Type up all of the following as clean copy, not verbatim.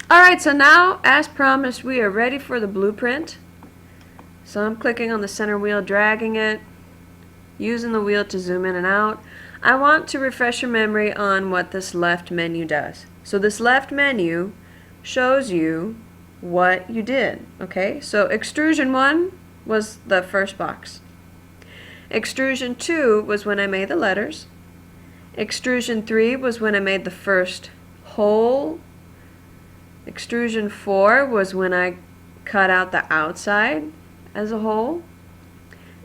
Alright, so now, as promised, we are ready for the blueprint. So I'm clicking on the center wheel, dragging it, using the wheel to zoom in and out. I want to refresh your memory on what this left menu does. So this left menu shows you what you did. Okay, so extrusion 1 was the first box. Extrusion 2 was when I made the letters. Extrusion 3 was when I made the first hole. Extrusion 4 was when I cut out the outside as a whole.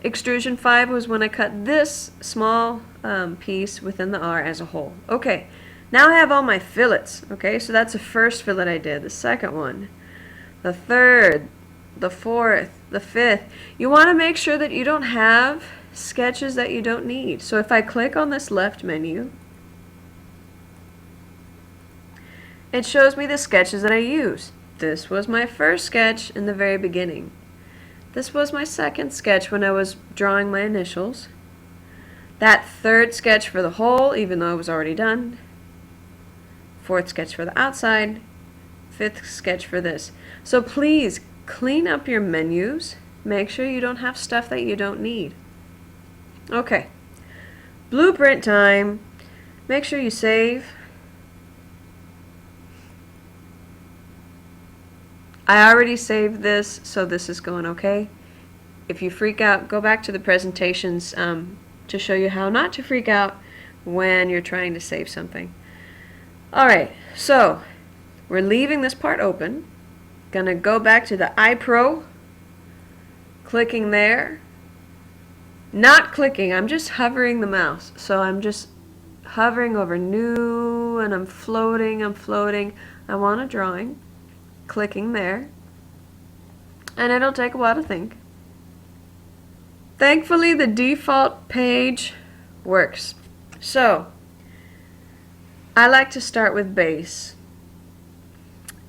Extrusion 5 was when I cut this small piece within the R as a whole. Okay, now I have all my fillets. Okay, so that's the first fillet I did, the second one, the third, the fourth, the fifth. You want to make sure that you don't have sketches that you don't need. So if I click on this left menu, it shows me the sketches that I use. This was my first sketch in the very beginning. This was my second sketch when I was drawing my initials. That third sketch for the hole, even though it was already done. Fourth sketch for the outside. Fifth sketch for this. So please clean up your menus. Make sure you don't have stuff that you don't need. Okay, blueprint time. Make sure you save. I already saved this, so this is going okay. If you freak out, go back to the presentations to show you how not to freak out when you're trying to save something. Alright, so we're leaving this part open. Gonna go back to the iPro, clicking there. Not clicking, I'm just hovering the mouse. So I'm just hovering over new and I'm floating. I want a drawing. Clicking there, and it'll take a while to think. Thankfully, the default page works. So I like to start with base,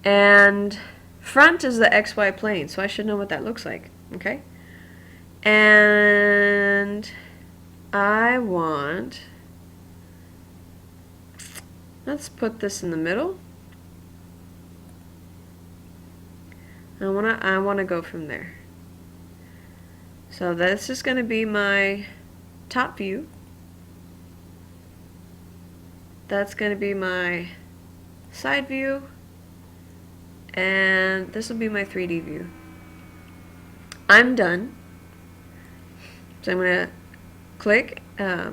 and front is the XY plane, so I should know what that looks like. Okay, and I want, let's put this in the middle. I wanna go from there. So this is going to be my top view. That's going to be my side view, and this will be my 3D view. I'm done. So I'm going to click. I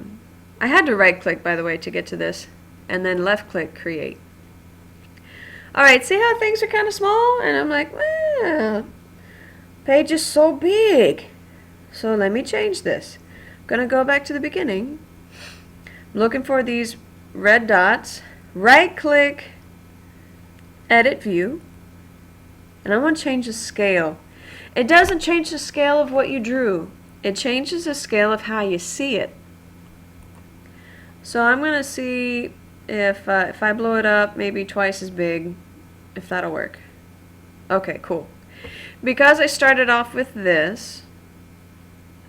had to right click, by the way, to get to this, and then left click create. Alright, see how things are kind of small? And I'm like, well, page is so big. So let me change this. I'm going to go back to the beginning. I'm looking for these red dots. Right click, edit view. And I want to change the scale. It doesn't change the scale of what you drew. It changes the scale of how you see it. So I'm going to see if I blow it up maybe twice as big, if that'll work. Okay, cool. Because I started off with this,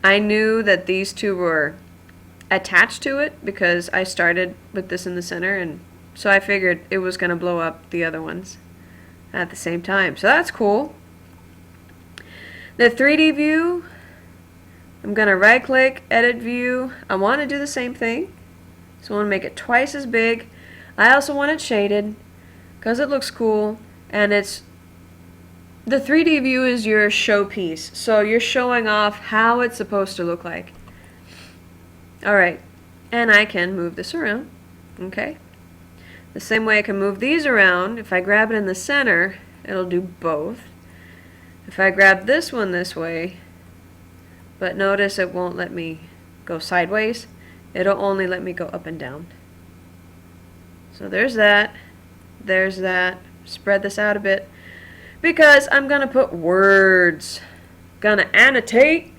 I knew that these two were attached to it because I started with this in the center, and so I figured it was going to blow up the other ones at the same time. So that's cool. The 3D view, I'm going to right click, edit view. I want to do the same thing. So I want to make it twice as big. I also want it shaded because it looks cool, and it's the 3D view is your showpiece. So you're showing off how it's supposed to look like. Alright, and I can move this around. Okay. The same way I can move these around. If I grab it in the center, it'll do both. If I grab this one this way, but notice it won't let me go sideways. It'll only let me go up and down. So there's that. There's that. Spread this out a bit because I'm going to put words. Gonna annotate.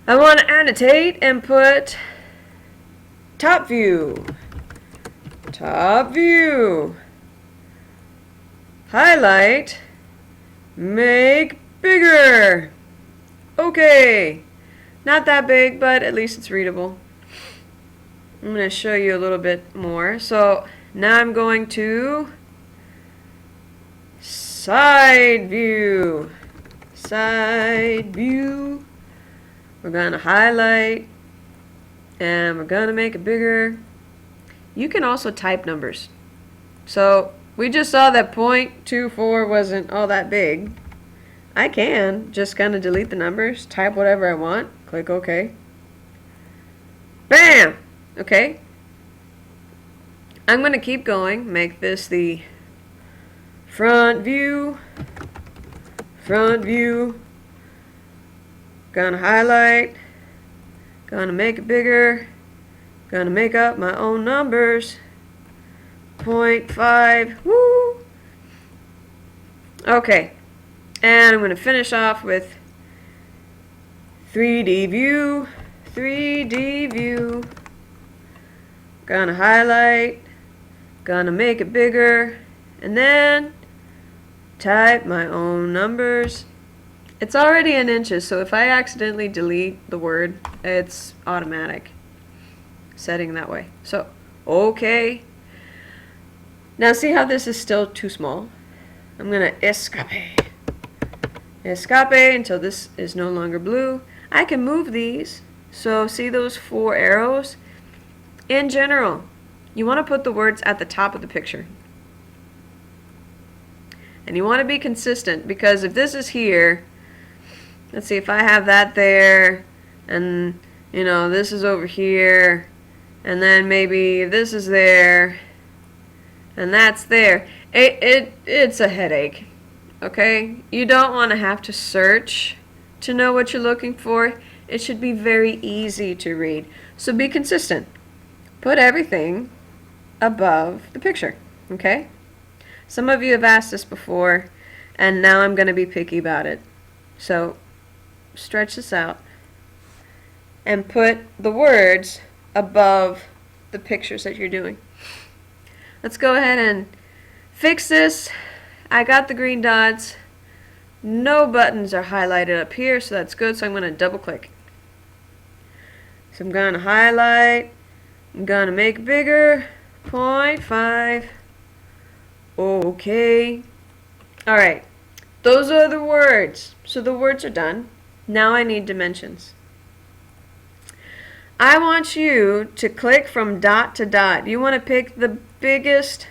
I want to annotate and put top view. Top view. Highlight. Make bigger. Okay. Not that big, but at least it's readable. I'm going to show you a little bit more. So now I'm going to side view. Side view. We're gonna highlight and we're gonna make it bigger. You can also type numbers. So we just saw that 0.24 wasn't all that big. I can just kind of delete the numbers, type whatever I want, click OK. Bam! Okay. I'm going to keep going, make this the front view, gonna highlight, gonna make it bigger, gonna make up my own numbers, 0.5, woo! Okay, and I'm gonna finish off with 3D view, gonna highlight, gonna make it bigger, and then type my own numbers. It's already in inches, so if I accidentally delete the word, it's automatic setting that way. So, okay. Now see how this is still too small? I'm gonna escape until this is no longer blue. I can move these. So see those 4 arrows? In general, you want to put the words at the top of the picture. And you want to be consistent, because if this is here, let's see, if I have that there, and you know, this is over here, and then maybe this is there, and that's there, it's a headache. Okay? You don't want to have to search to know what you're looking for. It should be very easy to read. So be consistent. Put everything above the picture. Okay? Some of you have asked this before, and now I'm going to be picky about it. So stretch this out and put the words above the pictures that you're doing. Let's go ahead and fix this. I got the green dots. No buttons are highlighted up here, so that's good. So I'm going to double click. So I'm going to highlight. I'm going to make it bigger. 0.5. Okay. Alright. Those are the words. So the words are done. Now I need dimensions. I want you to click from dot to dot. You want to pick the biggest,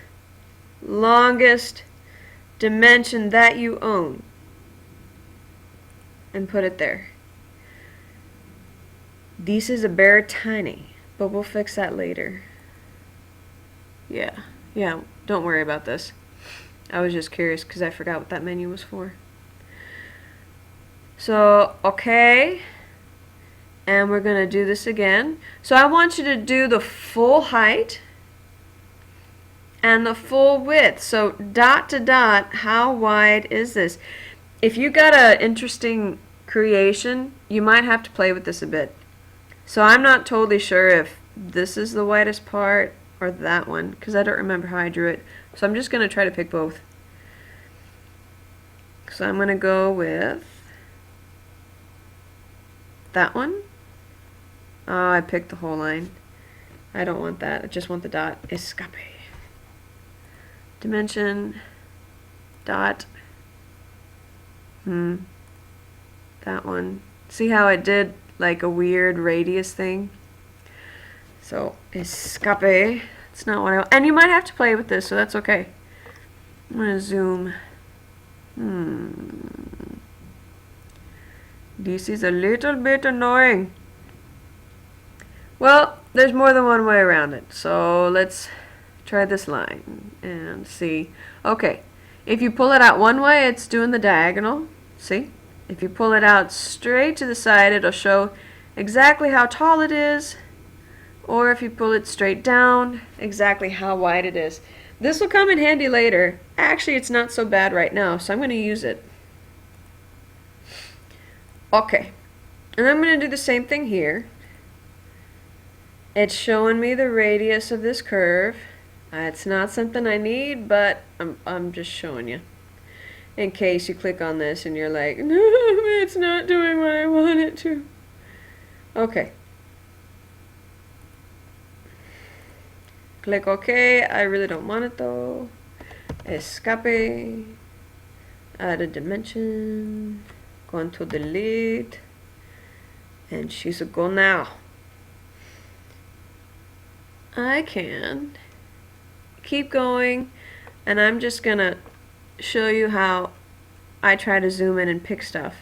longest dimension that you own and put it there. This is a bare tiny, but we'll fix that later. Yeah, don't worry about this. I was just curious because I forgot what that menu was for. So, okay, and we're going to do this again. So I want you to do the full height and the full width. So dot to dot, how wide is this? If you got an interesting creation, you might have to play with this a bit. So I'm not totally sure if this is the widest part or that one, because I don't remember how I drew it. So I'm just going to try to pick both. So I'm going to go with that one. Oh, I picked the whole line. I don't want that. I just want the dot. Escape. Dimension. Dot. That one. See how I did like a weird radius thing? So, escape. It's not what I want. And you might have to play with this, so that's okay. I'm going to zoom. This is a little bit annoying. Well, there's more than one way around it. So let's try this line and see. Okay, if you pull it out one way, it's doing the diagonal. See? If you pull it out straight to the side, it'll show exactly how tall it is. Or if you pull it straight down, exactly how wide it is. This will come in handy later. Actually, it's not so bad right now, so I'm going to use it. Okay, and I'm going to do the same thing here. It's showing me the radius of this curve. It's not something I need, but I'm just showing you. In case you click on this and you're like, no, it's not doing what I want it to. Okay. Click OK. I really don't want it though. Escape. Add a dimension, going to delete, and she's a go now. I can keep going, and I'm just gonna show you how I try to zoom in and pick stuff.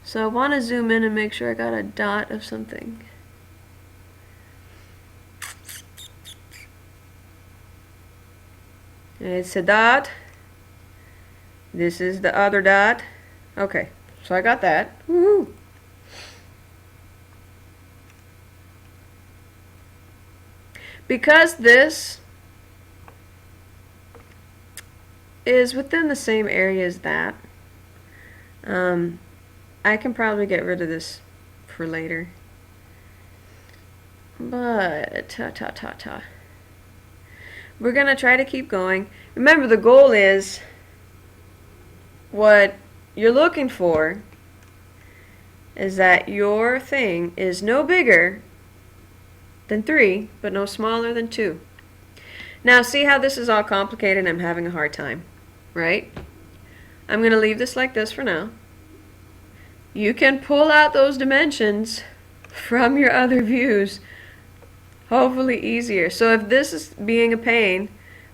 So I want to zoom in and make sure I got a dot of something. It's a dot. This is the other dot. Okay, so I got that. Woohoo! Because this is within the same area as that, I can probably get rid of this for later. But, we're going to try to keep going. Remember, the goal is what you're looking for is that your thing is no bigger than 3, but no smaller than 2. Now, see how this is all complicated? I'm having a hard time, right? I'm going to leave this like this for now. You can pull out those dimensions from your other views, hopefully easier. So if this is being a pain,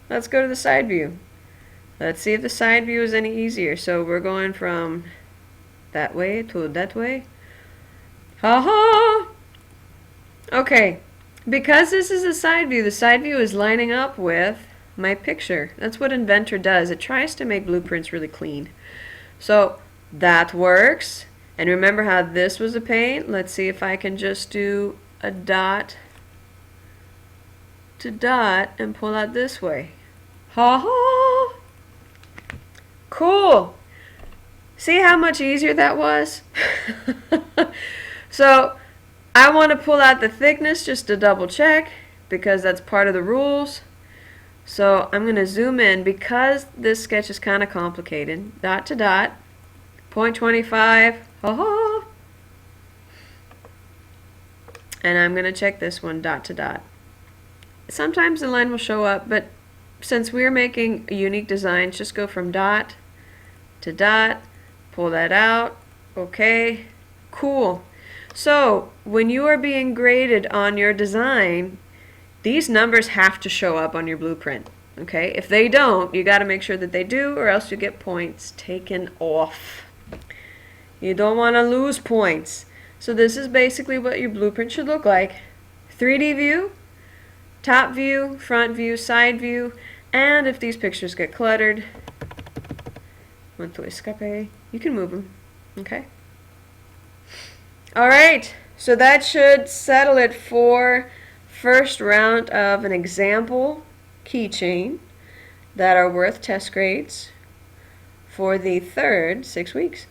let's go to the side view. Let's see if the side view is any easier. So we're going from that way to that way. Ha-ha! Okay, because this is a side view, the side view is lining up with my picture. That's what Inventor does. It tries to make blueprints really clean. So that works. And remember how this was a pain? Let's see if I can just do a dot to dot and pull out this way. Ha ha! Cool! See how much easier that was? So I want to pull out the thickness just to double check because that's part of the rules. So I'm going to zoom in because this sketch is kind of complicated. Dot to dot, 0.25, ha-ha. And I'm going to check this one, dot to dot. Sometimes the line will show up, but since we're making unique designs, just go from dot to dot, pull that out, okay, cool. So when you are being graded on your design, these numbers have to show up on your blueprint, okay? If they don't, you got to make sure that they do, or else you get points taken off. You don't want to lose points. So this is basically what your blueprint should look like. 3D view, top view, front view, side view, and if these pictures get cluttered, you can move them, okay? Alright, so that should settle it for first round of an example keychain that are worth test grades for the third 6 weeks.